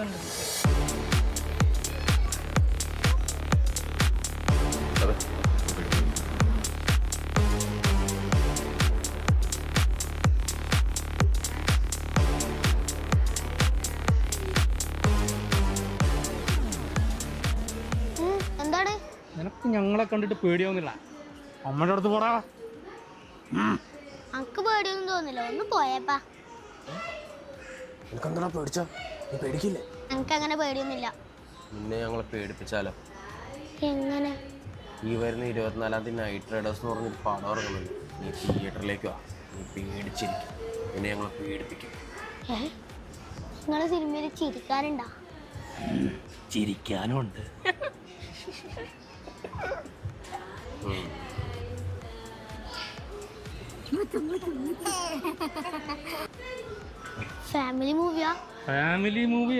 രസമുണ്ട്. എന്താണ്? നിനക്ക് ഞങ്ങളെ കണ്ടിട്ട് പേടിയാവുന്നില്ല? അമ്മയുടെ അടുത്ത് പോടാ. അനക്ക് പേടിയൊന്നും തോന്നില്ല, ഒന്ന് പോയേപ്പാ. നിനക്കെന്താ പേടിച്ച? നീ പേടിക്കില്ലേ? എനിക്ക് അങ്ങനെ പേടിയൊന്നുമില്ല. നിന്നെ ഞങ്ങളെ പേടിപ്പിച്ചാലോ? എങ്ങനെ? ഈ വരുന്ന 24-ാം തീയതി നൈറ്റ് റൈഡേഴ്സ് എന്ന് പറഞ്ഞൊരു പടം ഇറങ്ങുന്നുണ്ട്. നീ തിയേറ്ററിലേക്ക് വാ, നീ പേടിച്ചിരിക്കും. നിന്നെ ഞങ്ങളെ പേടിപ്പിക്കും. നിങ്ങളെ സിനിമയിൽ ചിരിക്കാനുണ്ടോ? ചിരിക്കാനും ഉണ്ട്. ഫാമിലി മൂവിയാ? ഫാമിലി മൂവിയോ?